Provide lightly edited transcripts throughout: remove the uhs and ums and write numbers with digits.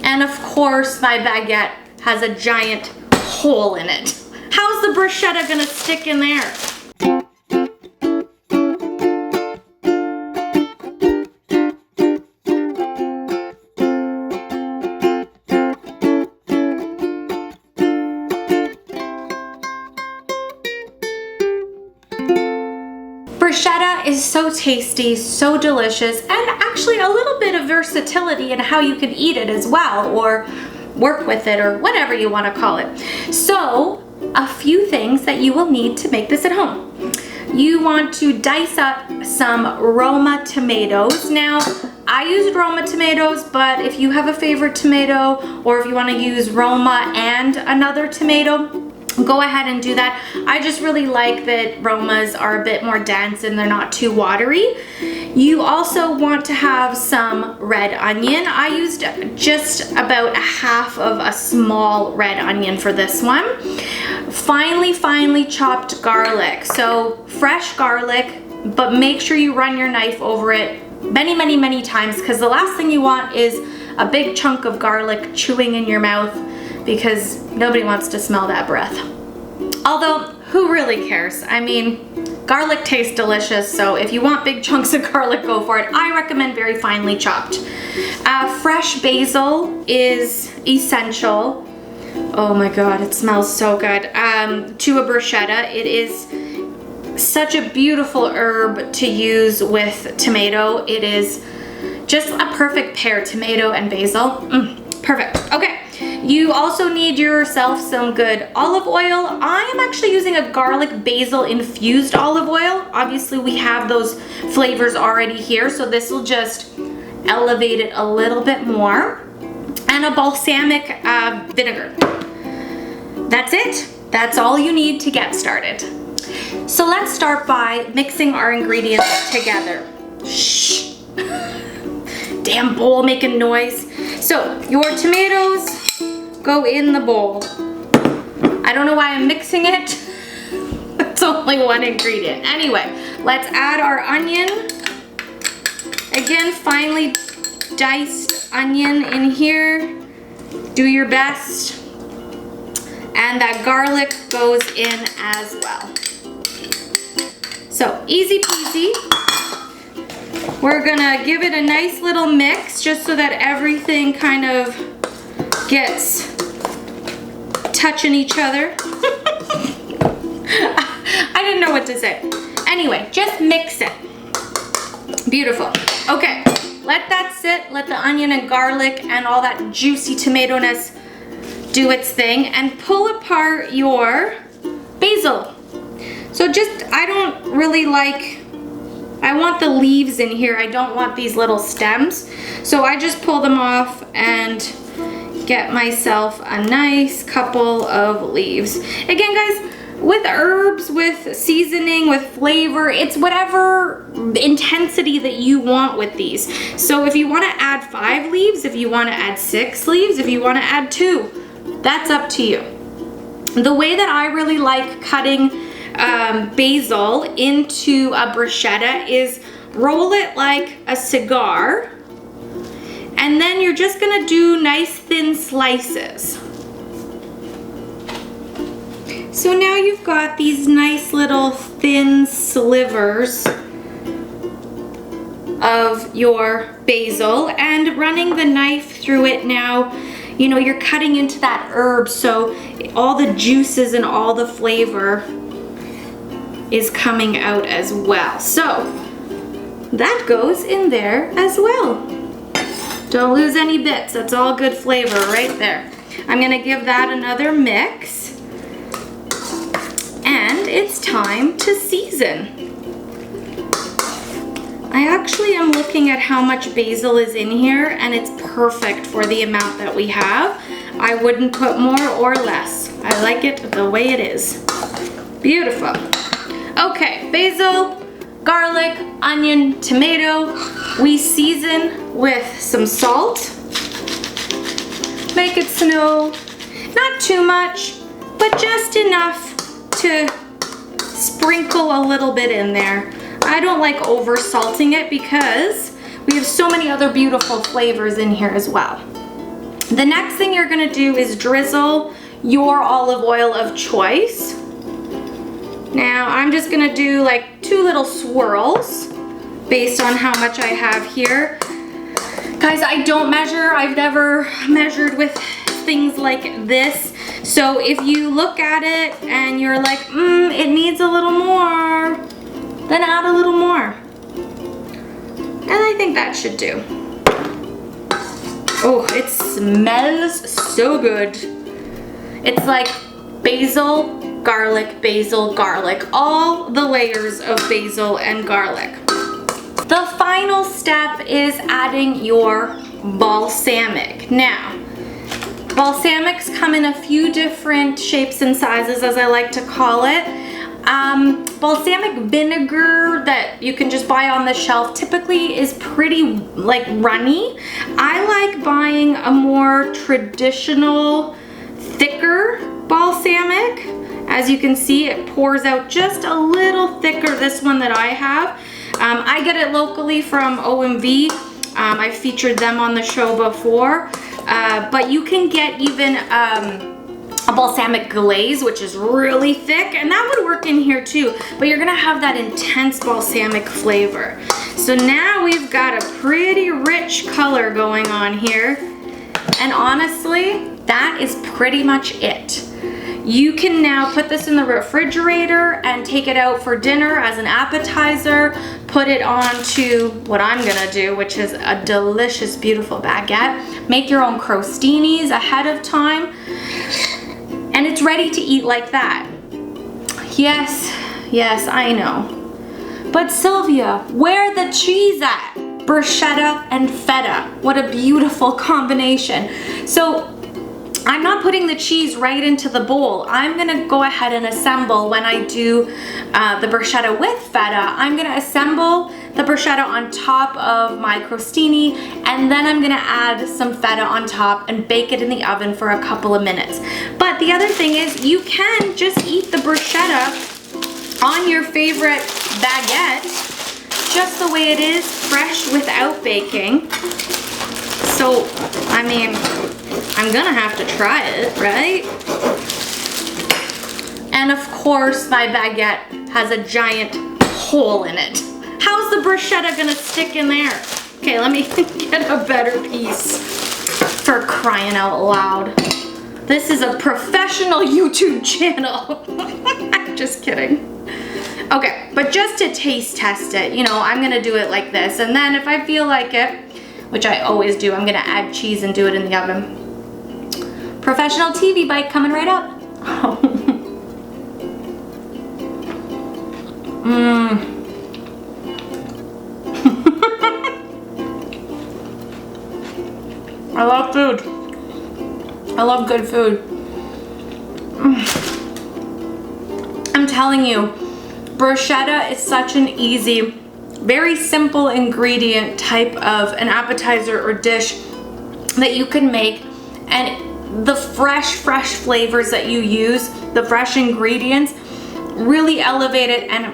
And of course, my baguette has a giant hole in it. How's the bruschetta gonna stick in there? Bruschetta is so tasty, so delicious, and actually a little bit of versatility in how you can eat it as well, or work with it, or whatever you want to call it. So, a few things that you will need to make this at home. You want to dice up some Roma tomatoes. Now, I used Roma tomatoes, but if you have a favorite tomato, or if you want to use Roma and another tomato, go ahead and do that. I just really like that Romas are a bit more dense and they're not too watery. You also want to have some red onion. I used just about a half of a small red onion for this one. Finely chopped garlic. So fresh garlic, but make sure you run your knife over it many times, because the last thing you want is a big chunk of garlic chewing in your mouth, because nobody wants to smell that breath. Although, who really cares? I mean, garlic tastes delicious, so if you want big chunks of garlic, go for it. I recommend very finely chopped. Fresh basil is essential. Oh my God, it smells so good. To a bruschetta, it is such a beautiful herb to use with tomato. It is just a perfect pair, tomato and basil. Perfect. Okay. You also need yourself some good olive oil. I am actually using a garlic basil infused olive oil. Obviously, we have those flavors already here, so this will just elevate it a little bit more. And a balsamic vinegar. That's it. That's all you need to get started. So let's start by mixing our ingredients together. Shh. Damn bowl making noise. So your tomatoes go in the bowl. I don't know why I'm mixing it. It's only one ingredient. Anyway, let's add our onion. Again, finely diced onion in here. Do your best. And that garlic goes in as well. So easy peasy. We're gonna give it a nice little mix just so that everything kind of gets touching each other. I didn't know what to say. Anyway, just mix it. Beautiful. Okay, let that sit. Let the onion and garlic and all that juicy tomato-ness do its thing, and pull apart your basil. So just, I don't really like, I want the leaves in here. I don't want these little stems. So I just pull them off and get myself a nice couple of leaves. Again, guys, with herbs, with seasoning, with flavor, it's whatever intensity that you want with these. So if you want to add 5 leaves, if you want to add 6 leaves, if you want to add 2, that's up to you. The way that I really like cutting basil into a bruschetta is roll it like a cigar, and then you're just gonna do nice thin slices. So now you've got these nice little thin slivers of your basil, and running the knife through it now, you know, you're cutting into that herb, so all the juices and all the flavor is coming out as well. So that goes in there as well. Don't lose any bits. That's all good flavor right there. I'm gonna give that another mix. And it's time to season. I actually am looking at how much basil is in here, and it's perfect for the amount that we have. I wouldn't put more or less. I like it the way it is. Beautiful. Okay, basil, garlic, onion, tomato. We season with some salt. Make it snow. Not too much, but just enough to sprinkle a little bit in there. I don't like over salting it because we have so many other beautiful flavors in here as well. The next thing you're gonna do is drizzle your olive oil of choice. Now I'm just gonna do like 2 little swirls based on how much I have here. Guys, I don't measure. I've never measured with things like this. So if you look at it and you're like, it needs a little more, then add a little more. And I think that should do. Oh, it smells so good. It's like basil, garlic, all the layers of basil and garlic. The final step is adding your balsamic. Now, balsamics come in a few different shapes and sizes, as I like to call it. Balsamic vinegar that you can just buy on the shelf typically is pretty like runny. I like buying a more traditional, thicker balsamic. As you can see, it pours out just a little thicker, this one that I have. I get it locally from OMV. I've featured them on the show before. But you can get even a balsamic glaze, which is really thick, and that would work in here too, but you're gonna have that intense balsamic flavor. So now we've got a pretty rich color going on here, and honestly, that is pretty much it. You can now put this in the refrigerator and take it out for dinner as an appetizer, put it onto what I'm gonna do, which is a delicious, beautiful baguette. Make your own crostinis ahead of time, and it's ready to eat like that. Yes, I know. But Sylvia, where the cheese at? Bruschetta and feta. What a beautiful combination. So I'm not putting the cheese right into the bowl. I'm gonna go ahead and assemble when I do the bruschetta with feta. I'm gonna assemble the bruschetta on top of my crostini, and then I'm gonna add some feta on top and bake it in the oven for a couple of minutes. But the other thing is, you can just eat the bruschetta on your favorite baguette, just the way it is, fresh without baking. So, I mean, I'm gonna have to try it, right? And of course, my baguette has a giant hole in it. How's the bruschetta gonna stick in there? Okay, let me get a better piece, for crying out loud. This is a professional YouTube channel. I'm just kidding. Okay, but just to taste test it, you know, I'm gonna do it like this, and then if I feel like it, which I always do, I'm gonna add cheese and do it in the oven. Professional TV bite coming right up. I love food. I love good food. I'm telling you, bruschetta is such an easy, very simple ingredient type of an appetizer or dish that you can make, and the fresh flavors that you use, the fresh ingredients, really elevate it, and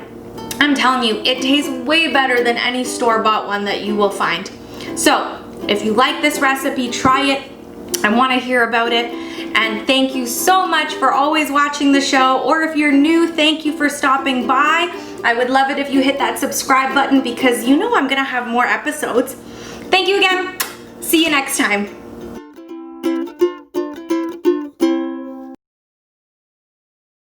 I'm telling you, it tastes way better than any store-bought one that you will find. So, if you like this recipe, try it. I want to hear about it. And thank you so much for always watching the show, or if you're new, thank you for stopping by. I would love it if you hit that subscribe button, because you know I'm gonna have more episodes. Thank you again. See you next time.